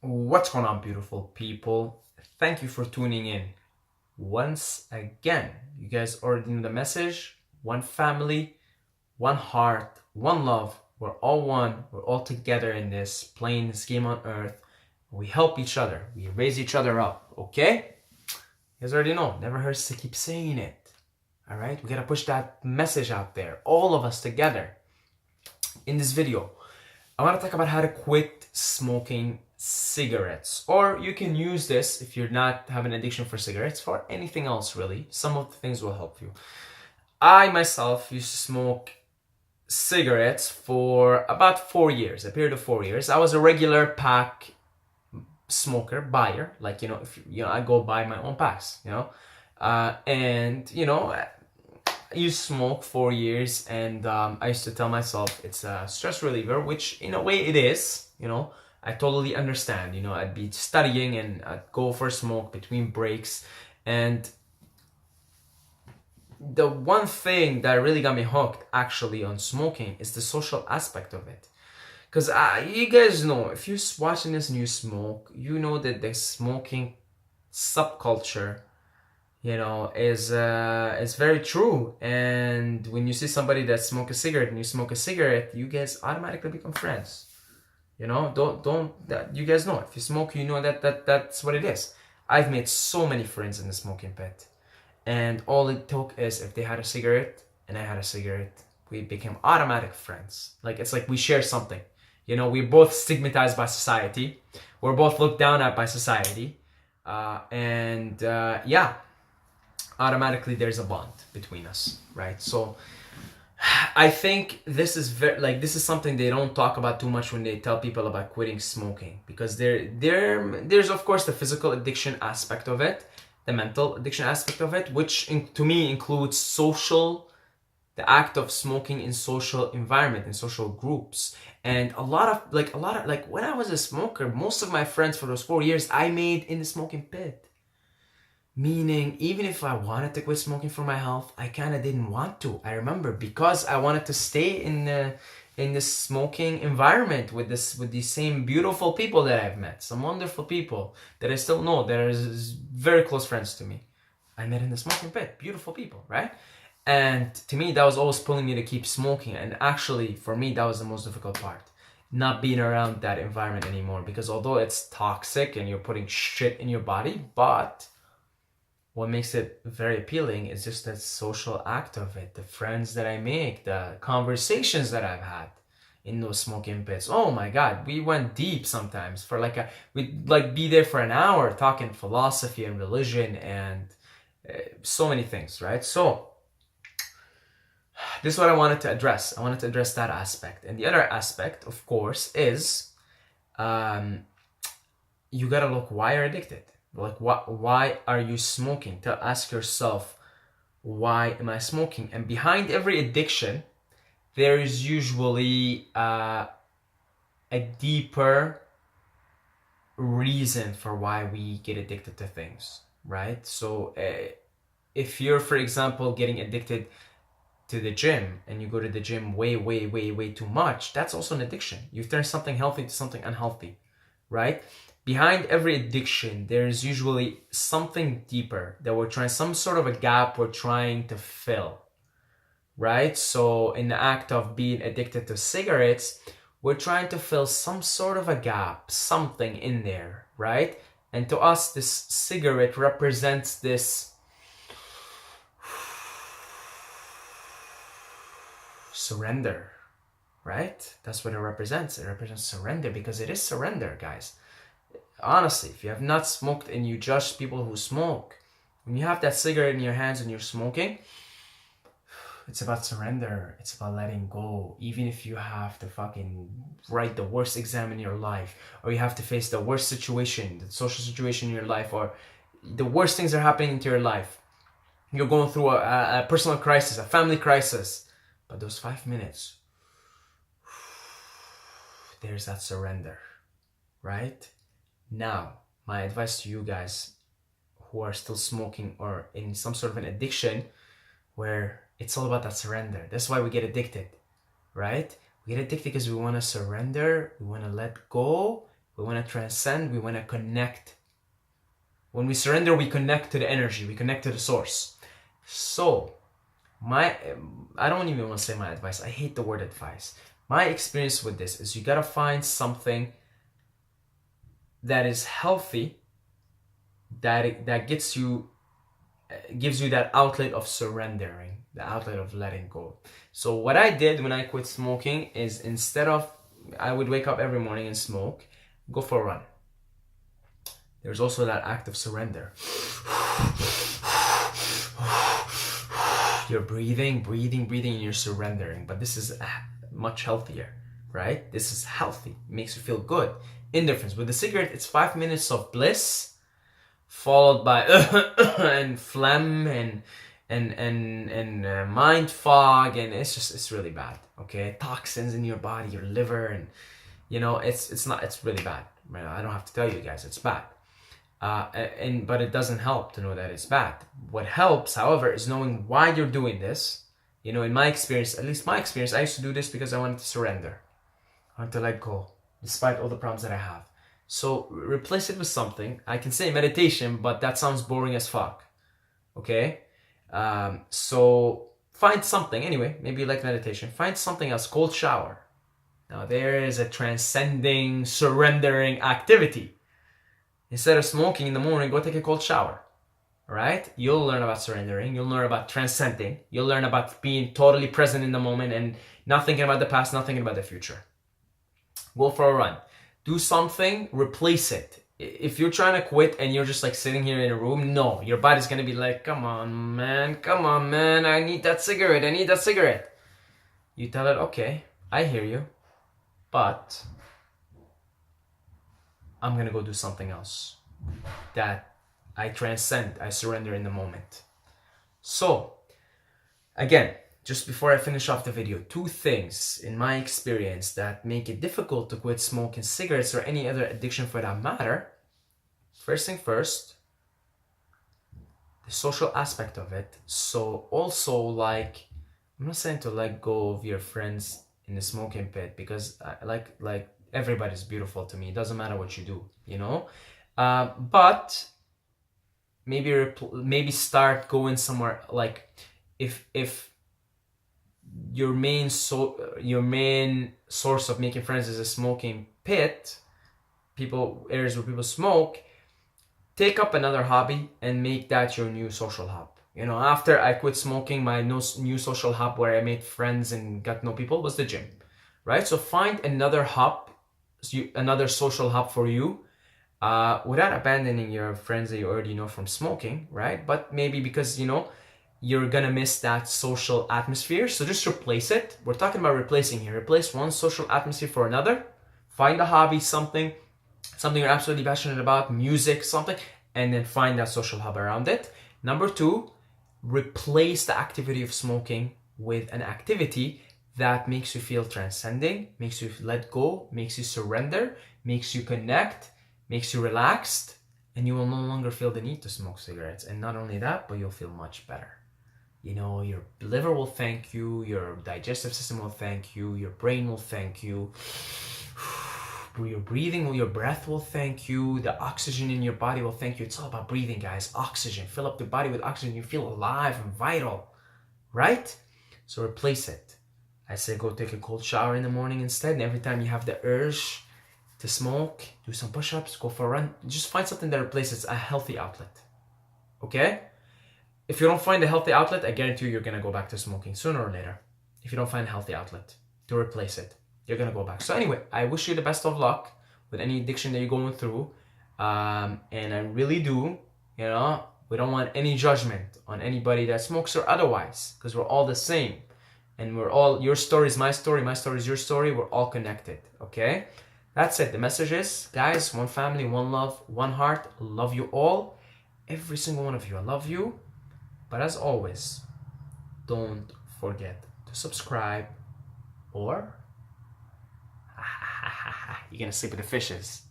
What's going on, beautiful people? Thank you for tuning in once again. You guys already know the message. One family, one heart, one love. We're all one. We're all together in this, playing this game on earth. We help each other. We raise each other up, okay? You guys already know. Never hurts to keep saying it. All right? We gotta push that message out there. All of us together. In this video, I want to talk about how to quit smoking cigarettes. Or you can use this if you're not having an addiction for cigarettes, for anything else really. Some of the things will help you. I myself used to smoke cigarettes for about 4 years, a period of 4 years. I was a regular pack smoker, buyer. Like, if I go buy my own packs, and I used to smoke 4 years, and I used to tell myself it's a stress reliever, which in a way it is. I totally understand. I'd be studying and I'd go for a smoke between breaks, and the one thing that really got me hooked actually on smoking is the social aspect of it. Because you guys know, if you're watching this and you smoke, you know that the smoking subculture is very true. And when you see somebody that smoke a cigarette and you smoke a cigarette, you guys automatically become friends. Don't you guys know, if you smoke, you know that's what it is. I've made so many friends in the smoking pit, and all it took is if they had a cigarette and I had a cigarette, we became automatic friends. It's like we share something. We're both stigmatized by society. We're both looked down at by society. Yeah, automatically there's a bond between us, right? So I think this is this is something they don't talk about too much when they tell people about quitting smoking, because there's of course the physical addiction aspect of it, the mental addiction aspect of it, which to me includes the act of smoking in social environment, in social groups. And a lot of when I was a smoker, most of my friends for those 4 years I made in the smoking pit. Meaning, even if I wanted to quit smoking for my health, I kind of didn't want to. I remember, because I wanted to stay in this smoking environment with these same beautiful people that I've met, some wonderful people that I still know, that are very close friends to me. I met in the smoking pit, beautiful people, right? And to me, that was always pulling me to keep smoking. And actually, for me, that was the most difficult part, not being around that environment anymore. Because although it's toxic and you're putting shit in your body, but what makes it very appealing is just that social act of it, the friends that I make, the conversations that I've had in those smoking pits. Oh my God, we went deep sometimes for we'd be there for an hour talking philosophy and religion and so many things, right? So this is what I wanted to address. I wanted to address that aspect. And the other aspect, of course, is you gotta look why you're addicted. Why are you smoking? To ask yourself, why am I smoking? And behind every addiction, there is usually a deeper reason for why we get addicted to things, right? So if you're, for example, getting addicted to the gym and you go to the gym way too much, that's also an addiction. You've turned something healthy to something unhealthy, right? Behind every addiction, there's usually something deeper that we're trying, some sort of a gap we're trying to fill, right? So in the act of being addicted to cigarettes, we're trying to fill some sort of a gap, something in there, right? And to us, this cigarette represents this surrender, right? That's what it represents. It represents surrender, because it is surrender, guys. Honestly, if you have not smoked and you judge people who smoke, when you have that cigarette in your hands and you're smoking, it's about surrender. It's about letting go. Even if you have to fucking write the worst exam in your life, or you have to face the worst situation, the social situation in your life, or the worst things are happening into your life. You're going through a personal crisis, a family crisis. But those 5 minutes, there's that surrender, right? Now, my advice to you guys who are still smoking or in some sort of an addiction where it's all about that surrender. That's why we get addicted, right? We get addicted because we want to surrender, we want to let go, We want to transcend. We want to connect. When we surrender, we connect to the energy. We connect to the source. So, I don't even want to say my advice. I hate the word advice. My experience with this is you got to find something that is healthy, that gives you that outlet of surrendering, the outlet of letting go. So what I did when I quit smoking is, instead of, I would wake up every morning and smoke, go for a run. There's also that act of surrender. You're breathing, and you're surrendering. But this is much healthier, right? This is healthy. It makes you feel good. Indifference. With the cigarette, it's 5 minutes of bliss, followed by and phlegm and mind fog, and it's really bad. Okay, toxins in your body, your liver, and it's really bad. I don't have to tell you guys, it's bad. But it doesn't help to know that it's bad. What helps, however, is knowing why you're doing this. In my experience, at least my experience, I used to do this because I wanted to surrender. I wanted to let go, despite all the problems that I have. So replace it with something. I can say meditation, but that sounds boring as fuck. Okay? So find something. Anyway, maybe you like meditation. Find something else. Cold shower. Now there is a transcending, surrendering activity. Instead of smoking in the morning, go take a cold shower. Right? You'll learn about surrendering. You'll learn about transcending. You'll learn about being totally present in the moment and not thinking about the past, not thinking about the future. Go for a run. Do something, replace it. If you're trying to quit and you're just like sitting here in a room, no, your body's gonna be like, come on, man, I need that cigarette. You tell it, okay, I hear you, but I'm gonna go do something else that I transcend, I surrender in the moment. So, again, just before I finish off the video, 2 things in my experience that make it difficult to quit smoking cigarettes or any other addiction for that matter. First thing first, the social aspect of it. So also, like, I'm not saying to let go of your friends in the smoking pit, because like everybody's beautiful to me. It doesn't matter what you do, but maybe start going somewhere, like if your main source of making friends is a smoking pit, areas where people smoke, take up another hobby and make that your new social hub. After I quit smoking, my new social hub where I made friends and got to know people was the gym, right? So find another hub, another social hub for you, without abandoning your friends that you already know from smoking, right? But maybe because, you're gonna miss that social atmosphere, so just replace it. We're talking about replacing here. Replace one social atmosphere for another. Find a hobby, something you're absolutely passionate about, music, something, and then find that social hub around it. Number 2, replace the activity of smoking with an activity that makes you feel transcending, makes you let go, makes you surrender, makes you connect, makes you relaxed, and you will no longer feel the need to smoke cigarettes. And not only that, but you'll feel much better. Your liver will thank you, your digestive system will thank you, your brain will thank you, your breathing, your breath will thank you, the oxygen in your body will thank you. It's all about breathing, guys. Oxygen. Fill up the body with oxygen. You feel alive and vital, right? So replace it. I say go take a cold shower in the morning instead, and every time you have the urge to smoke, do some push-ups, go for a run. Just find something that replaces a healthy outlet, okay? If you don't find a healthy outlet, I guarantee you, you're going to go back to smoking sooner or later. If you don't find a healthy outlet to replace it, you're going to go back. So anyway, I wish you the best of luck with any addiction that you're going through. And I really do, we don't want any judgment on anybody that smokes or otherwise, because we're all the same. And your story is my story is your story. We're all connected, okay? That's it. The message is, guys, one family, one love, one heart. Love you all. Every single one of you. I love you. But as always, don't forget to subscribe, or you're gonna sleep with the fishes.